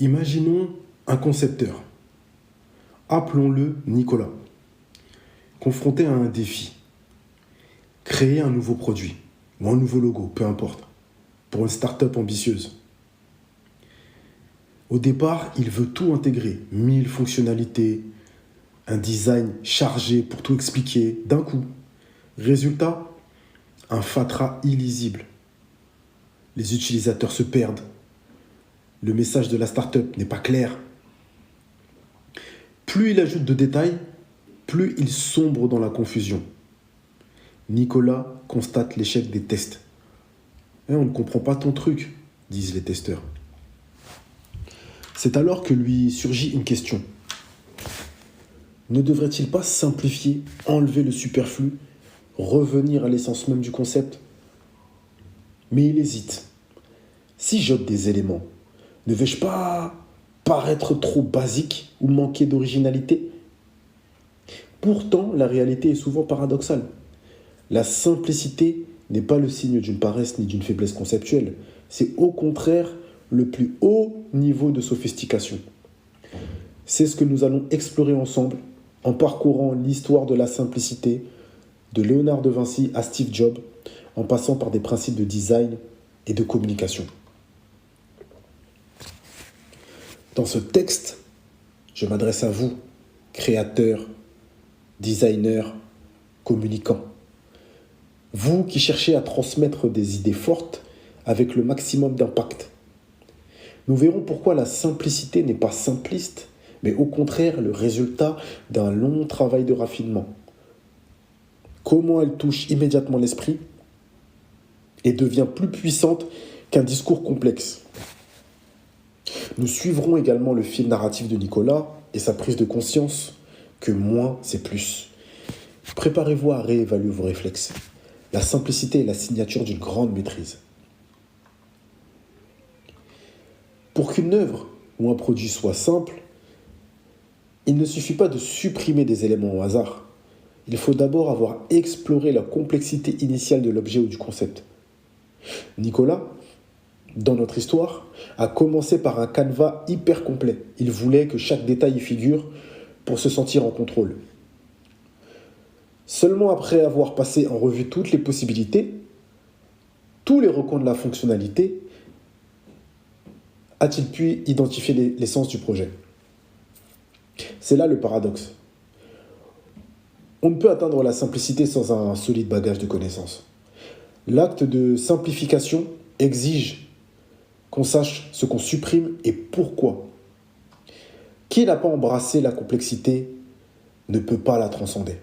Imaginons un concepteur, appelons-le Nicolas, confronté à un défi, créer un nouveau produit ou un nouveau logo, peu importe, pour une start-up ambitieuse. Au départ, il veut tout intégrer, 1000 fonctionnalités, un design chargé pour tout expliquer d'un coup. Résultat, un fatras illisible. Les utilisateurs se perdent. Le message de la start-up n'est pas clair. Plus il ajoute de détails, plus il sombre dans la confusion. Nicolas constate l'échec des tests. On ne comprend pas ton truc, disent les testeurs. C'est alors que lui surgit une question. Ne devrait-il pas simplifier, enlever le superflu, revenir à l'essence même du concept? Mais il hésite. Si j'ôte des éléments, ne vais-je pas paraître trop basique ou manquer d'originalité? Pourtant, la réalité est souvent paradoxale. La simplicité n'est pas le signe d'une paresse ni d'une faiblesse conceptuelle. C'est au contraire le plus haut niveau de sophistication. C'est ce que nous allons explorer ensemble en parcourant l'histoire de la simplicité, de Léonard de Vinci à Steve Jobs, en passant par des principes de design et de communication. Dans ce texte, je m'adresse à vous, créateurs, designers, communicants. Vous qui cherchez à transmettre des idées fortes avec le maximum d'impact. Nous verrons pourquoi la simplicité n'est pas simpliste, mais au contraire le résultat d'un long travail de raffinement. Comment elle touche immédiatement l'esprit et devient plus puissante qu'un discours complexe. Nous suivrons également le fil narratif de Nicolas et sa prise de conscience que moins c'est plus. Préparez-vous à réévaluer vos réflexes. La simplicité est la signature d'une grande maîtrise. Pour qu'une œuvre ou un produit soit simple, il ne suffit pas de supprimer des éléments au hasard. Il faut d'abord avoir exploré la complexité initiale de l'objet ou du concept. Nicolas, dans notre histoire, a commencé par un canevas hyper complet. Il voulait que chaque détail y figure pour se sentir en contrôle. Seulement après avoir passé en revue toutes les possibilités, tous les recoins de la fonctionnalité, a-t-il pu identifier l'essence du projet. C'est là le paradoxe. On ne peut atteindre la simplicité sans un solide bagage de connaissances. L'acte de simplification exige qu'on sache ce qu'on supprime et pourquoi. Qui n'a pas embrassé la complexité ne peut pas la transcender.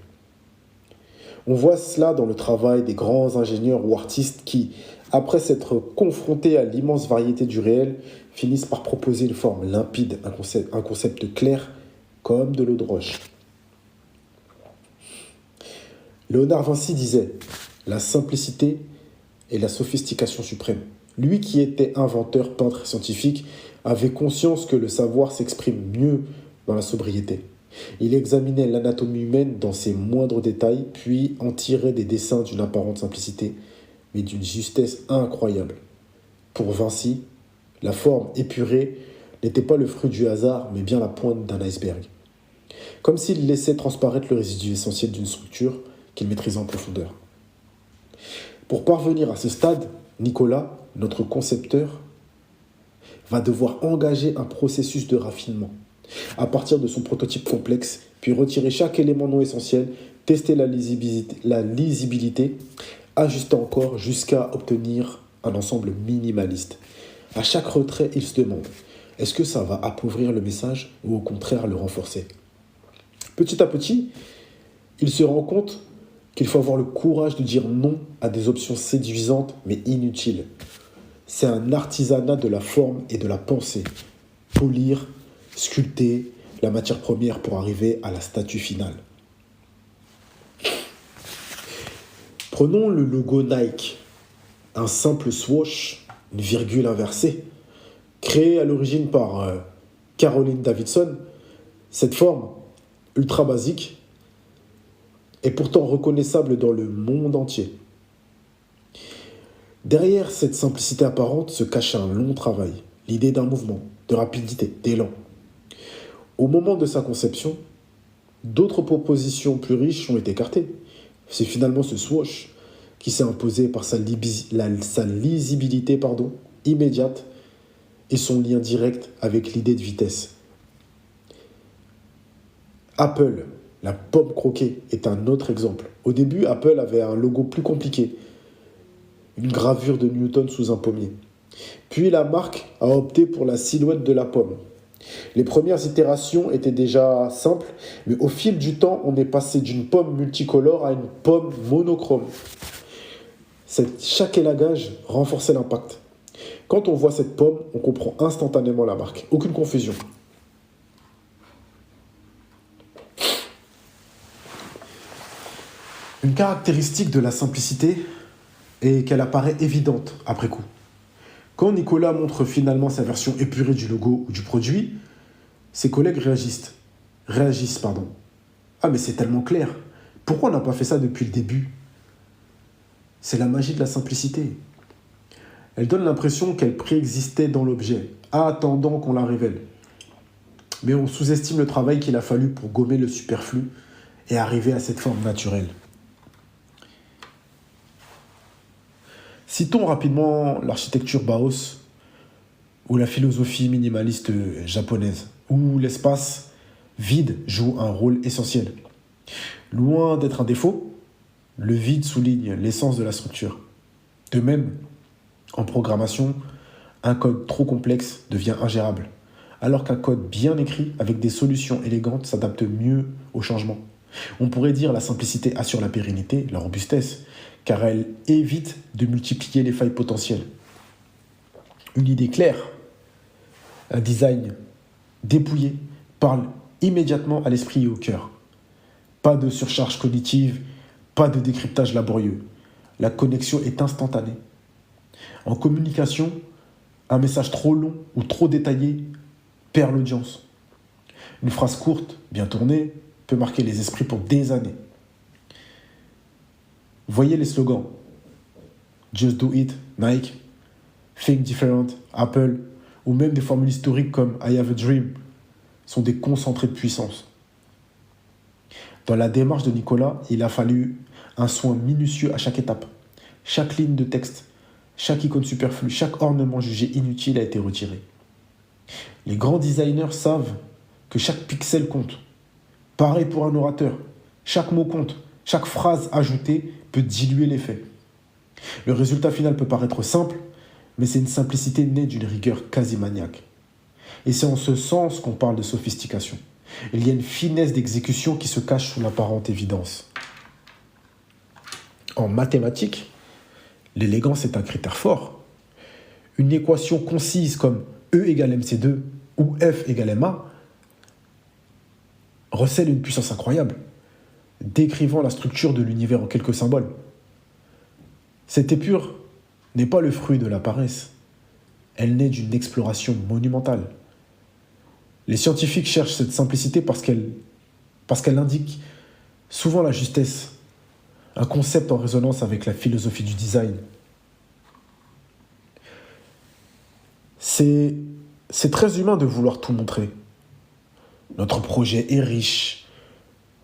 On voit cela dans le travail des grands ingénieurs ou artistes qui, après s'être confrontés à l'immense variété du réel, finissent par proposer une forme limpide, un concept clair, comme de l'eau de roche. Léonard Vinci disait « La simplicité est la sophistication suprême ». Lui qui était inventeur, peintre et scientifique avait conscience que le savoir s'exprime mieux dans la sobriété. Il examinait l'anatomie humaine dans ses moindres détails, puis en tirait des dessins d'une apparente simplicité, mais d'une justesse incroyable. Pour Vinci, la forme épurée n'était pas le fruit du hasard, mais bien la pointe d'un iceberg. Comme s'il laissait transparaître le résidu essentiel d'une structure qu'il maîtrisait en profondeur. Pour parvenir à ce stade, Nicolas, notre concepteur, va devoir engager un processus de raffinement à partir de son prototype complexe, puis retirer chaque élément non essentiel, tester la lisibilité, ajuster encore jusqu'à obtenir un ensemble minimaliste. À chaque retrait, il se demande, est-ce que ça va appauvrir le message ou au contraire le renforcer? Petit à petit, il se rend compte qu'il faut avoir le courage de dire non à des options séduisantes mais inutiles. C'est un artisanat de la forme et de la pensée. Polir, sculpter la matière première pour arriver à la statue finale. Prenons le logo Nike, un simple swoosh, une virgule inversée, créé à l'origine par Caroline Davidson. Cette forme, ultra basique, est pourtant reconnaissable dans le monde entier. Derrière cette simplicité apparente se cache un long travail, l'idée d'un mouvement, de rapidité, d'élan. Au moment de sa conception, d'autres propositions plus riches ont été écartées. C'est finalement ce swoosh qui s'est imposé par sa lisibilité immédiate et son lien direct avec l'idée de vitesse. Apple, la pomme croquée, est un autre exemple. Au début, Apple avait un logo plus compliqué, une gravure de Newton sous un pommier. Puis la marque a opté pour la silhouette de la pomme. Les premières itérations étaient déjà simples, mais au fil du temps, on est passé d'une pomme multicolore à une pomme monochrome. Chaque élagage renforçait l'impact. Quand on voit cette pomme, on comprend instantanément la marque. Aucune confusion. Une caractéristique de la simplicité est qu'elle apparaît évidente après coup. Quand Nicolas montre finalement sa version épurée du logo ou du produit, ses collègues réagissent. Ah mais c'est tellement clair. Pourquoi on n'a pas fait ça depuis le début? C'est la magie de la simplicité. Elle donne l'impression qu'elle préexistait dans l'objet, attendant qu'on la révèle. Mais on sous-estime le travail qu'il a fallu pour gommer le superflu et arriver à cette forme naturelle. Citons rapidement l'architecture Bauhaus ou la philosophie minimaliste japonaise, où l'espace vide joue un rôle essentiel. Loin d'être un défaut, le vide souligne l'essence de la structure. De même, en programmation, un code trop complexe devient ingérable, alors qu'un code bien écrit avec des solutions élégantes s'adapte mieux aux changements. On pourrait dire la simplicité assure la pérennité, la robustesse, car elle évite de multiplier les failles potentielles. Une idée claire, un design dépouillé, parle immédiatement à l'esprit et au cœur. Pas de surcharge cognitive, pas de décryptage laborieux. La connexion est instantanée. En communication, un message trop long ou trop détaillé perd l'audience. Une phrase courte, bien tournée, peut marquer les esprits pour des années. Voyez les slogans. Just do it, Nike, Think different, Apple, ou même des formules historiques comme I have a dream, sont des concentrés de puissance. Dans la démarche de Nicolas, il a fallu un soin minutieux à chaque étape. Chaque ligne de texte, chaque icône superflue, chaque ornement jugé inutile a été retiré. Les grands designers savent que chaque pixel compte. Pareil pour un orateur. Chaque mot compte. Chaque phrase ajoutée peut diluer l'effet. Le résultat final peut paraître simple, mais c'est une simplicité née d'une rigueur quasi maniaque. Et c'est en ce sens qu'on parle de sophistication. Il y a une finesse d'exécution qui se cache sous l'apparente évidence. En mathématiques, l'élégance est un critère fort. Une équation concise comme E égale MC2 ou F égale MA recèle une puissance incroyable, décrivant la structure de l'univers en quelques symboles. Cette épure n'est pas le fruit de la paresse. Elle naît d'une exploration monumentale. Les scientifiques cherchent cette simplicité parce qu'elle indique souvent la justesse, un concept en résonance avec la philosophie du design. C'est très humain de vouloir tout montrer. Notre projet est riche.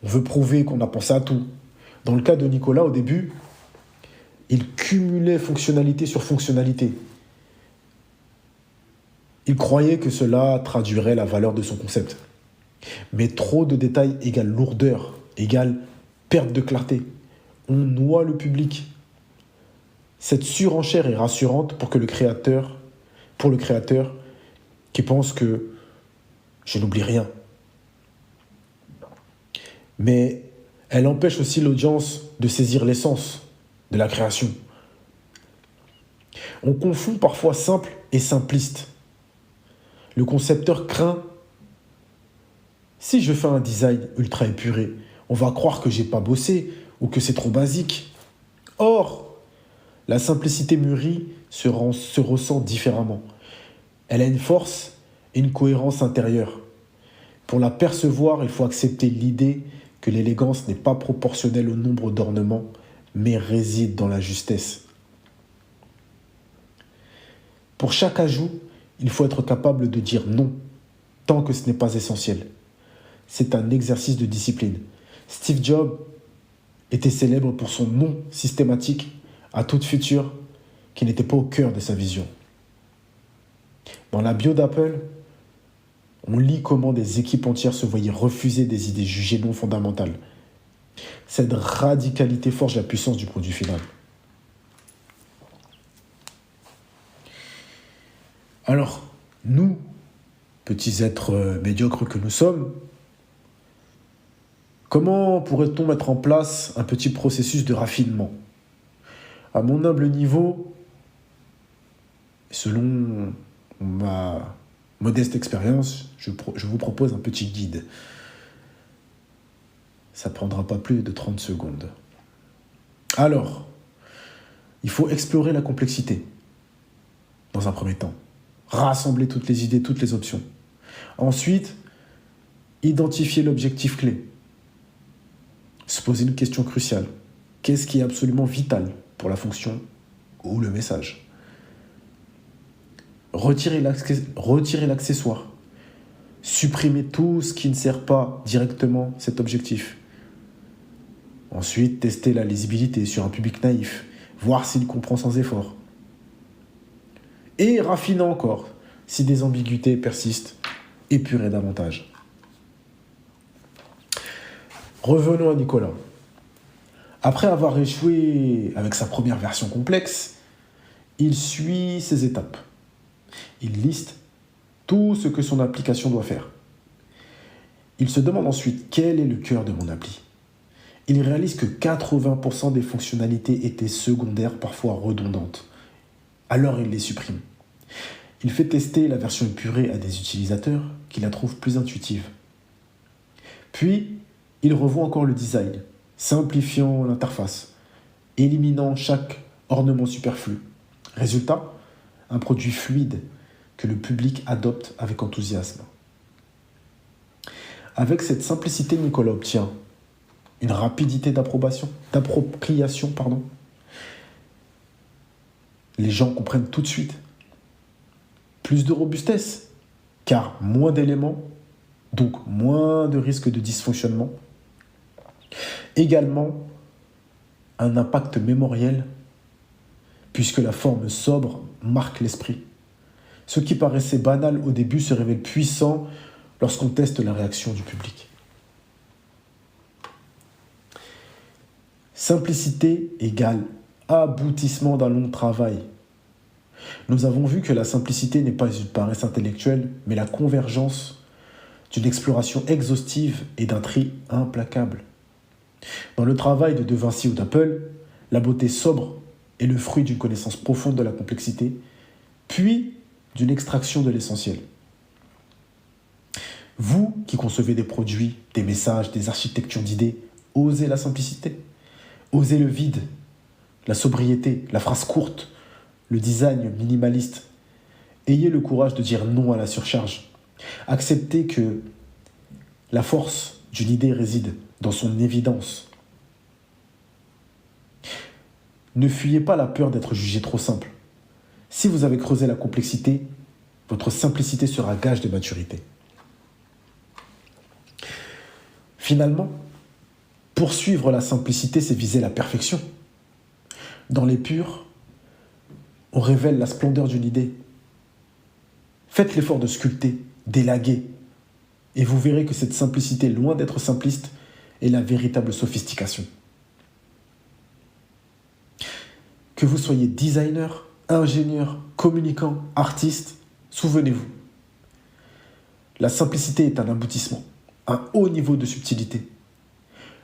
On veut prouver qu'on a pensé à tout. Dans le cas de Nicolas, au début, il cumulait fonctionnalité sur fonctionnalité. Il croyait que cela traduirait la valeur de son concept. Mais trop de détails égale lourdeur, égale perte de clarté. On noie le public. Cette surenchère est rassurante pour le créateur qui pense que je n'oublie rien. Mais elle empêche aussi l'audience de saisir l'essence de la création. On confond parfois simple et simpliste. Le concepteur craint, si je fais un design ultra épuré, on va croire que j'ai pas bossé ou que c'est trop basique. Or, la simplicité mûrie se ressent différemment. Elle a une force et une cohérence intérieure. Pour la percevoir, il faut accepter l'idée que l'élégance n'est pas proportionnelle au nombre d'ornements, mais réside dans la justesse. Pour chaque ajout, il faut être capable de dire non, tant que ce n'est pas essentiel. C'est un exercice de discipline. Steve Jobs était célèbre pour son non systématique à toute feature qui n'était pas au cœur de sa vision. Dans la bio d'Apple, on lit comment des équipes entières se voyaient refuser des idées jugées non fondamentales. Cette radicalité forge la puissance du produit final. Alors, nous, petits êtres médiocres que nous sommes, comment pourrait-on mettre en place un petit processus de raffinement? À mon humble niveau, selon ma modeste expérience, je vous propose un petit guide. Ça ne prendra pas plus de 30 secondes. Alors, il faut explorer la complexité, dans un premier temps. Rassembler toutes les idées, toutes les options. Ensuite, identifier l'objectif clé. Se poser une question cruciale. Qu'est-ce qui est absolument vital pour la fonction ou le message? Retirer l'accessoire. Supprimer tout ce qui ne sert pas directement cet objectif. Ensuite, tester la lisibilité sur un public naïf, voir s'il comprend sans effort. Et raffiner encore, si des ambiguïtés persistent, épurer davantage. Revenons à Nicolas. Après avoir échoué avec sa première version complexe, il suit ses étapes. Il liste tout ce que son application doit faire. Il se demande ensuite quel est le cœur de mon appli. Il réalise que 80% des fonctionnalités étaient secondaires, parfois redondantes. Alors il les supprime. Il fait tester la version épurée à des utilisateurs qui la trouvent plus intuitive. Puis, il revoit encore le design, simplifiant l'interface, éliminant chaque ornement superflu. Résultat, un produit fluide que le public adopte avec enthousiasme. Avec cette simplicité, Nicolas obtient une rapidité d'appropriation. Les gens comprennent tout de suite. Plus de robustesse, car moins d'éléments, donc moins de risques de dysfonctionnement. Également, un impact mémoriel, puisque la forme sobre marque l'esprit. Ce qui paraissait banal au début se révèle puissant lorsqu'on teste la réaction du public. Simplicité égale aboutissement d'un long travail. Nous avons vu que la simplicité n'est pas une paresse intellectuelle, mais la convergence d'une exploration exhaustive et d'un tri implacable. Dans le travail de Vinci ou d'Apple, la beauté sobre est le fruit d'une connaissance profonde de la complexité, puis d'une extraction de l'essentiel. Vous qui concevez des produits, des messages, des architectures d'idées, osez la simplicité, osez le vide, la sobriété, la phrase courte, le design minimaliste. Ayez le courage de dire non à la surcharge. Acceptez que la force d'une idée réside dans son évidence. Ne fuyez pas la peur d'être jugé trop simple. Si vous avez creusé la complexité, votre simplicité sera gage de maturité. Finalement, poursuivre la simplicité, c'est viser la perfection. Dans l'épure, on révèle la splendeur d'une idée. Faites l'effort de sculpter, d'élaguer, et vous verrez que cette simplicité, loin d'être simpliste, est la véritable sophistication. Que vous soyez designer, ingénieur, communicant, artiste, souvenez-vous, la simplicité est un aboutissement, un haut niveau de subtilité,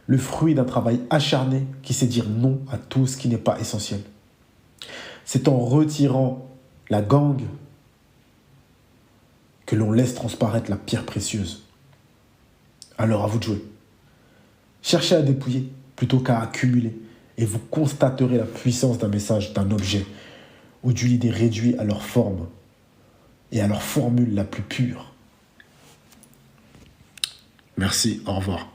le fruit d'un travail acharné qui sait dire non à tout ce qui n'est pas essentiel. C'est en retirant la gangue que l'on laisse transparaître la pierre précieuse. Alors à vous de jouer. Cherchez à dépouiller plutôt qu'à accumuler et vous constaterez la puissance d'un message, d'un objet ou d'une idée réduite à leur forme et à leur formule la plus pure. Merci, au revoir.